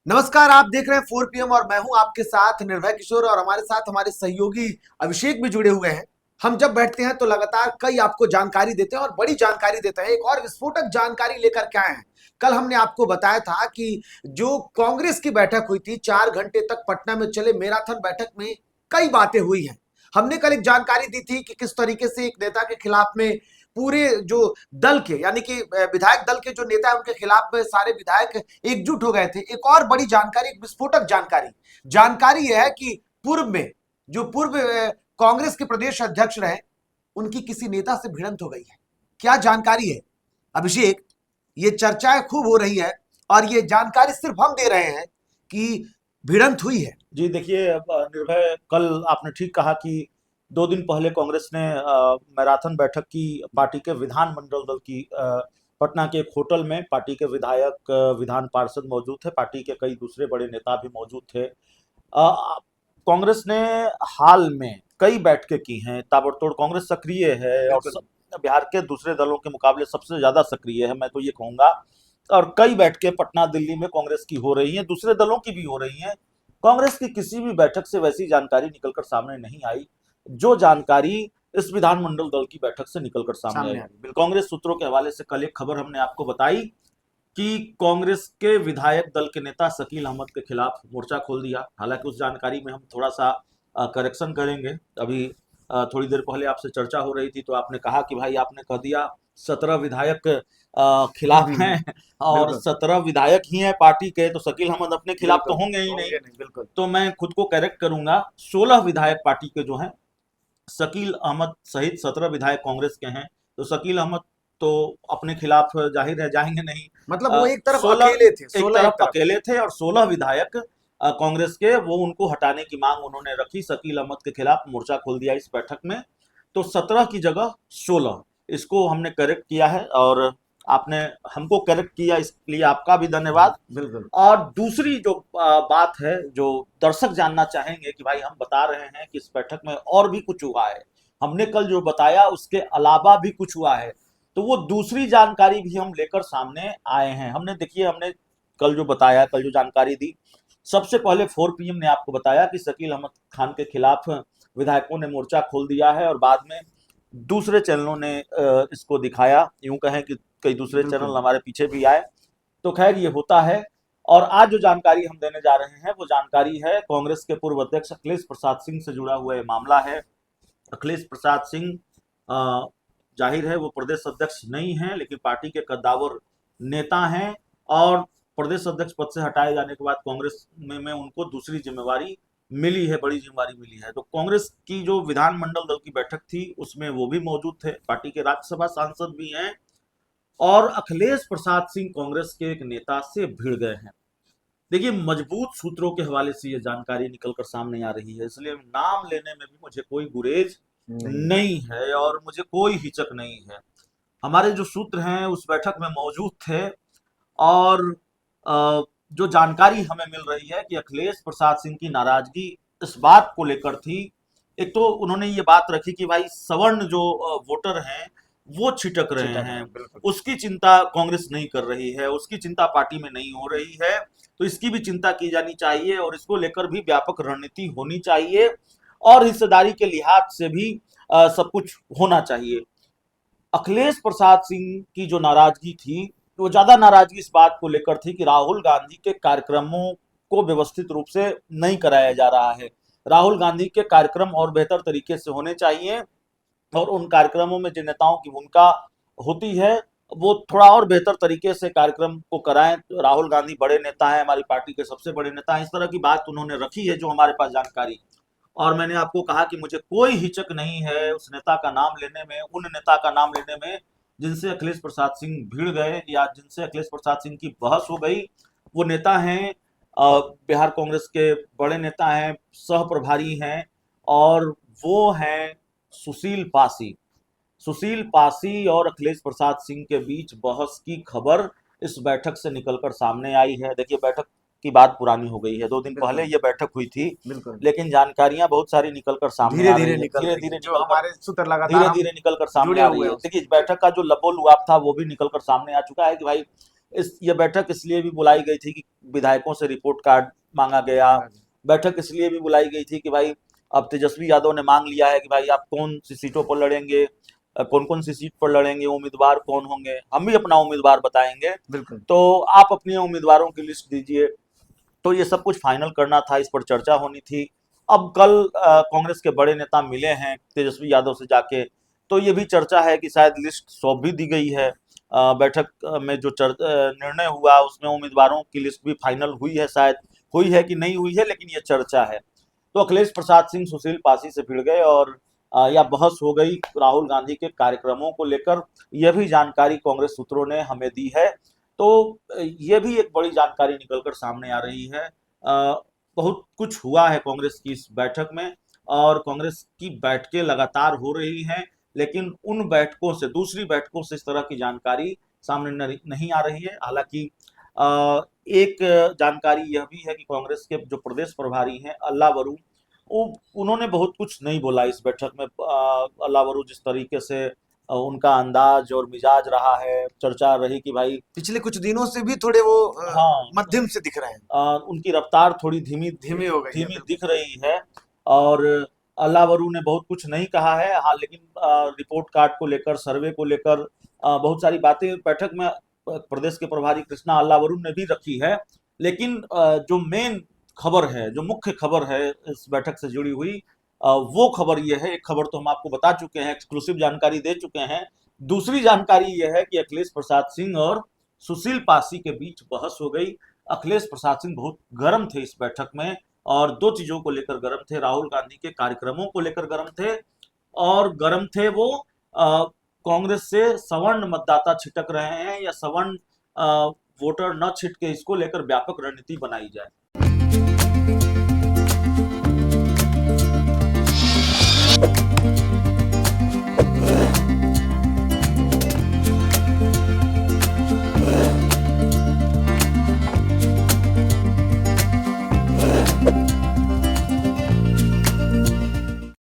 नमस्कार। आप देख रहे हैं 4 PM और मैं हूं आपके साथ निर्भय किशोर और हमारे साथ हमारे सहयोगी अभिषेक भी जुड़े हुए हैं। हम जब बैठते हैं तो लगातार कई आपको जानकारी देते हैं और बड़ी जानकारी देते हैं। एक और विस्फोटक जानकारी लेकर के आए हैं। कल हमने आपको बताया था कि जो कांग्रेस की बैठक हुई थी 4 घंटे तक पटना में चले मैराथन बैठक में कई बातें हुई हैं। हमने कल एक जानकारी दी थी कि किस तरीके से एक नेता के खिलाफ में पूरे जो दल के यानी कि विधायक दल के जो नेता है उनके खिलाफ में सारे विधायक एकजुट हो गए थे। एक और बड़ी जानकारी, एक विस्फोटक जानकारी जानकारी यह है कि पूर्व में जो पूर्व कांग्रेस के प्रदेश अध्यक्ष रहे उनकी किसी नेता से भिड़ंत हो गई है। क्या जानकारी है अभिषेक? ये चर्चाएं खूब हो रही है और ये जानकारी सिर्फ हम दे रहे हैं कि भिड़ंत हुई है। जी देखिए, निर्भय, कल आपने ठीक कहा कि 2 दिन पहले कांग्रेस ने मैराथन बैठक की। पार्टी के विधानमंडल दल की पटना के एक होटल में पार्टी के विधायक, विधान पार्षद मौजूद थे, पार्टी के कई दूसरे बड़े नेता भी मौजूद थे। कांग्रेस ने हाल में कई बैठकें की हैं, ताबड़तोड़ कांग्रेस सक्रिय है और बिहार के दूसरे दलों के मुकाबले सबसे ज्यादा सक्रिय है, मैं तो ये कहूंगा। और कई बैठकें पटना दिल्ली में कांग्रेस की हो रही हैं, दूसरे दलों की भी हो रही हैं। कांग्रेस की किसी भी बैठक से वैसी जानकारी निकलकर सामने नहीं आई जो जानकारी इस विधानमंडल दल की बैठक से निकलकर सामने आई। कांग्रेस सूत्रों के हवाले से कल एक खबर हमने आपको बताई कि कांग्रेस के विधायक दल के नेता शकील अहमद के खिलाफ मोर्चा खोल दिया। हालांकि उस जानकारी में हम थोड़ा सा करेक्शन करेंगे। अभी थोड़ी देर पहले आपसे चर्चा हो रही थी तो आपने कहा कि भाई, आपने कह दिया 17 विधायक खिलाफ हैं और 17 विधायक ही हैं पार्टी के, तो शकील अहमद अपने खिलाफ तो होंगे ही नहीं। बिल्कुल। तो मैं खुद को करेक्ट करूंगा, 16 विधायक पार्टी के जो हैं, शकील अहमद सहित 17 विधायक कांग्रेस के हैं। तो शकील अहमद तो अपने खिलाफ जाहिर है जाएंगे नहीं। मतलब वो एक तरफ 16 अकेले थे, एक 16 तरफ अकेले थे और 16 विधायक कांग्रेस के, वो उनको हटाने की मांग उन्होंने रखी, शकील अहमद के खिलाफ मोर्चा खोल दिया इस बैठक में। तो 17 की जगह 16, इसको हमने करेक्ट किया है और आपने हमको करेक्ट किया, इसलिए आपका भी धन्यवाद। बिल्कुल। और दूसरी जो बात है, जो दर्शक जानना चाहेंगे कि भाई, हम बता रहे हैं कि इस बैठक में और भी कुछ हुआ है, हमने कल जो बताया उसके अलावा भी कुछ हुआ है, तो वो दूसरी जानकारी भी हम लेकर सामने आए हैं। हमने देखिए, हमने कल जो बताया, कल जो जानकारी दी, सबसे पहले 4 PM ने आपको बताया कि शकील अहमद खान के खिलाफ विधायकों ने मोर्चा खोल दिया है और बाद में दूसरे चैनलों ने इसको दिखाया। यूं कहें कि कई दूसरे चैनल हमारे पीछे भी आए। तो खैर, ये होता है। और आज जो जानकारी हम देने जा रहे हैं वो जानकारी है कांग्रेस के पूर्व अध्यक्ष अखिलेश प्रसाद सिंह से जुड़ा हुआ मामला है। अखिलेश प्रसाद सिंह जाहिर है वो प्रदेश अध्यक्ष नहीं है, लेकिन पार्टी के कद्दावर नेता हैं और प्रदेश अध्यक्ष पद से हटाए जाने के बाद कांग्रेस में उनको दूसरी जिम्मेवारी मिली है, बड़ी जिम्मेवारी मिली है। तो कांग्रेस की जो विधानमंडल दल की बैठक थी उसमें वो भी मौजूद थे, पार्टी के राज्यसभा सांसद भी हैं और अखिलेश प्रसाद सिंह कांग्रेस के एक नेता से भिड़ गए हैं। देखिए, मजबूत सूत्रों के हवाले से ये जानकारी निकलकर सामने आ रही है, इसलिए नाम लेने में भी मुझे कोई गुरेज नहीं है और मुझे कोई हिचक नहीं है। हमारे जो सूत्र हैं उस बैठक में मौजूद थे और जो जानकारी हमें मिल रही है कि अखिलेश प्रसाद सिंह की नाराजगी इस बात को लेकर थी। एक तो उन्होंने ये बात रखी कि भाई, सवर्ण जो वोटर हैं वो छिटक रहे हैं, उसकी चिंता कांग्रेस नहीं कर रही है, उसकी चिंता पार्टी में नहीं हो रही है, तो इसकी भी चिंता की जानी चाहिए और इसको लेकर भी व्यापक रणनीति होनी चाहिए और हिस्सेदारी के लिहाज से भी सब कुछ होना चाहिए। अखिलेश प्रसाद सिंह की जो नाराजगी थी, वो ज्यादा नाराजगी इस बात को लेकर थी कि राहुल गांधी के कार्यक्रमों को व्यवस्थित रूप से नहीं कराया जा रहा है। राहुल गांधी के कार्यक्रम और बेहतर तरीके से होने चाहिए और उन कार्यक्रमों में जिन नेताओं की भूमिका होती है वो थोड़ा और बेहतर तरीके से कार्यक्रम को कराएं। तो राहुल गांधी बड़े नेता हैं, हमारी पार्टी के सबसे बड़े नेता हैं, इस तरह की बात उन्होंने रखी है जो हमारे पास जानकारी। और मैंने आपको कहा कि मुझे कोई हिचक नहीं है उस नेता का नाम लेने में, उन नेता का नाम लेने में जिनसे अखिलेश प्रसाद सिंह भिड़ गए या जिनसे अखिलेश प्रसाद सिंह की बहस हो गई। वो नेता हैं, बिहार कांग्रेस के बड़े नेता हैं, सह प्रभारी हैं और वो हैं सुशील पासी। सुशील पासी और अखिलेश प्रसाद सिंह के बीच बहस की खबर इस बैठक से निकलकर सामने आई है। देखिए, बैठक की बात पुरानी हो गई है, 2 दिन पहले ये बैठक हुई थी, लेकिन जानकारियां बहुत सारी निकलकर सामने आ रही है, धीरे धीरे निकलकर सामने आ रही है। देखिए, इस बैठक का जो लबो लुआब था वो भी निकलकर सामने आ चुका है कि भाई, ये बैठक इसलिए भी बुलाई गई थी कि विधायकों से रिपोर्ट कार्ड मांगा गया। बैठक इसलिए भी बुलाई गई थी कि भाई अब तेजस्वी यादव ने मांग लिया है कि भाई आप कौन सी सीटों पर लड़ेंगे, कौन कौन सी सीट पर लड़ेंगे, उम्मीदवार कौन होंगे, हम भी अपना उम्मीदवार बताएंगे, बिल्कुल। तो आप अपने उम्मीदवारों की लिस्ट दीजिए। तो ये सब कुछ फाइनल करना था, इस पर चर्चा होनी थी। अब कल कांग्रेस के बड़े नेता मिले हैं तेजस्वी यादव से जाके, तो ये भी चर्चा है कि शायद लिस्ट सौंप भी दी गई है। बैठक में जो निर्णय हुआ उसमें उम्मीदवारों की लिस्ट भी फाइनल हुई है, शायद हुई है कि नहीं हुई है, लेकिन ये चर्चा है। तो अखिलेश प्रसाद सिंह सुशील पासी से भिड़ गए और यह बहस हो गई राहुल गांधी के कार्यक्रमों को लेकर। यह भी जानकारी कांग्रेस सूत्रों ने हमें दी है। तो ये भी एक बड़ी जानकारी निकलकर सामने आ रही है। बहुत कुछ हुआ है कांग्रेस की इस बैठक में, और कांग्रेस की बैठकें लगातार हो रही हैं, लेकिन उन बैठकों से, दूसरी बैठकों से इस तरह की जानकारी सामने नहीं आ रही है। हालांकि एक जानकारी यह भी है कि कांग्रेस के जो प्रदेश प्रभारी हैं अल्लाह वरू, उन्होंने बहुत कुछ नहीं बोला इस बैठक में। अल्लाह वरू जिस तरीके से उनका अंदाज और मिजाज रहा है, चर्चा रही कि भाई पिछले कुछ दिनों से भी थोड़े वो हाँ, मध्यम से दिख रहे हैं, उनकी रफ्तार थोड़ी धीमी हो गई है। धीमी दिख रही है। और अल्लाह वरू ने बहुत कुछ नहीं कहा है, हाँ, लेकिन रिपोर्ट कार्ड को लेकर, सर्वे को लेकर बहुत सारी बातें बैठक में प्रदेश के प्रभारी कृष्णा अल्लाह वरू ने भी रखी है। लेकिन जो मेन खबर है, जो मुख्य खबर है इस बैठक से जुड़ी हुई, वो खबर ये है, एक खबर तो हम आपको बता चुके हैं, एक्सक्लूसिव जानकारी दे चुके हैं। दूसरी जानकारी यह है कि अखिलेश प्रसाद सिंह और सुशील पासी के बीच बहस हो गई। अखिलेश प्रसाद सिंह बहुत गर्म थे इस बैठक में, और दो चीजों को लेकर गर्म थे, राहुल गांधी के कार्यक्रमों को लेकर गर्म थे, और गर्म थे वो कांग्रेस से सवर्ण मतदाता छिटक रहे हैं या सवर्ण वोटर न छिटके, इसको लेकर व्यापक रणनीति बनाई जाए।